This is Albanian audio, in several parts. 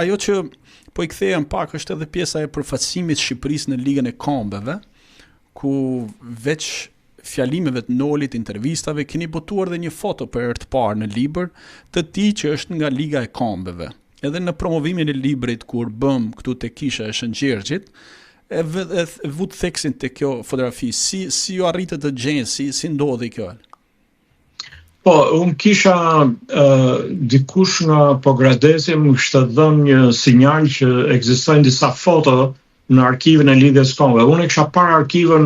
ajo që po I kthehem pak është edhe pjesa e përfaqësimit të Shqipërisë në Ligën e Kombeve, ku veç fjalimeve të Nolit, intervistave, keni botuar dhe një foto për herë të parë në libër të tij që është nga Liga e Kombeve. Edhe në promovimin e librit kur bëm këtu te Kisha e Shëngjergjit, e vut theksin te kjo fotografi. Si ju arritët të gjeni, si ndodhi kjo? Po, unë kisha dikush nga Pogradeci më kishte dhënë një sinjal që ekzistojnë disa foto në arkivin e Ligës Kombeve. Unë kisha parë arkivën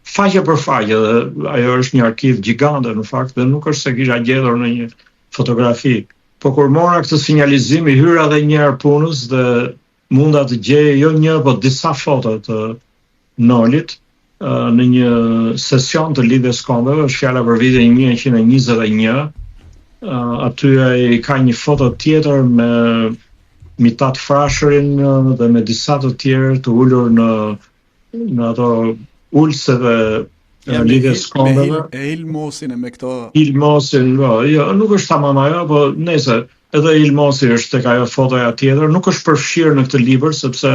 faqe për faqe, dhe ajo është një arkiv gjigante në fakt, dhe nuk është se kisha gjetur në një fotografi. Po kur mora këtë sinjalizim, I hyra edhe një herë punës dhe munda të gjej jo një, po disa foto të Nolit në një sesion të Ligës Kombeve, është fjala për vitin 1921. Aty ai ka një foto tjetër me Mitat Frashërin dhe me disa të tjerë të ulur në ato ulseve e Ligës Kombeve. E Ilmosin e me këto... Ilmosin, jo, nuk është tamam ajo, po nese, edhe Ilmosi është tek ajo fotoja tjetër, nuk është përfshirë në këtë libër, sepse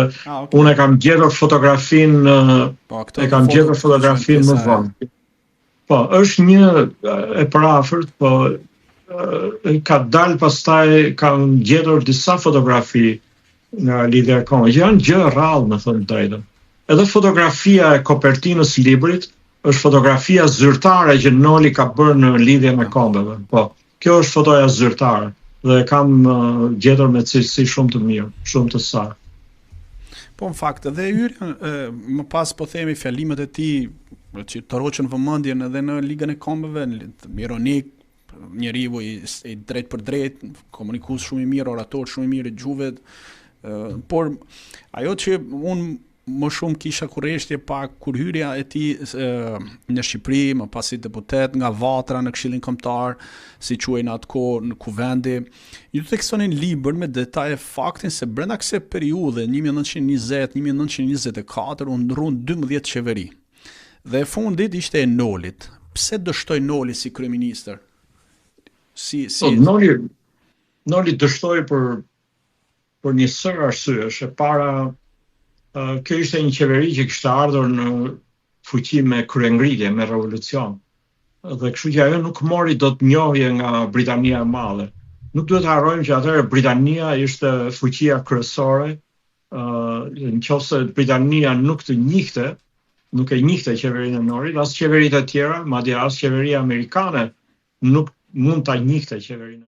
unë e kam gjetur fotografin më vonë. Po, është një e parafërt, po ka dalë pastaj, kam gjetur disa fotografi nga Liga e Kombeve, që janë gjë rrallë, me thënë drejtën. Edhe fotografia e kopertinës librit është fotografia zyrtare që Noli ka bërë në Ligën e Kombeve. Po, kjo është fotoja zyrtare dhe kam gjetur me cilësi shumë të mirë, shumë të saktë. Po në fakt, edhe hyrja më pas po themi fjalimet e tij që të roqën vëmendjen edhe në Ligën e Kombeve, ironik, njeriu I drejt për drejt, komunikues shumë I mirë, orator shumë I mirë I gjuhëve, por ajo që unë më shumë kisha kurreshtje pak kur hyrja e tij në Shqipëri, më pasi deputet nga Vatra në Këshillin Kombëtar, si quajnë atë kohë në kuvendi, ju theksonin libër me detaje faktin se brenda kësaj periudhe 1920-1924 u ndrun 12 qeveri. Dhe e fundit ishte e Nolit. Pse dështoi Noli si kryeministër? Noli dështoi për një sër arsyesh. E para, kjo ishte një qeveri që kishte ardhur në fuqi me kryengritje, me revolucion. Dhe kështu që ajo nuk mori dot njohje nga Britania e Madhe. Nuk duhet të harrojmë që atëherë Britania ishte fuqia kryesore. Nëse Britania nuk e njihte qeverinë e Norit, as qeveritë e tjera, madje as qeveria amerikane nuk mund ta njihte qeverinë.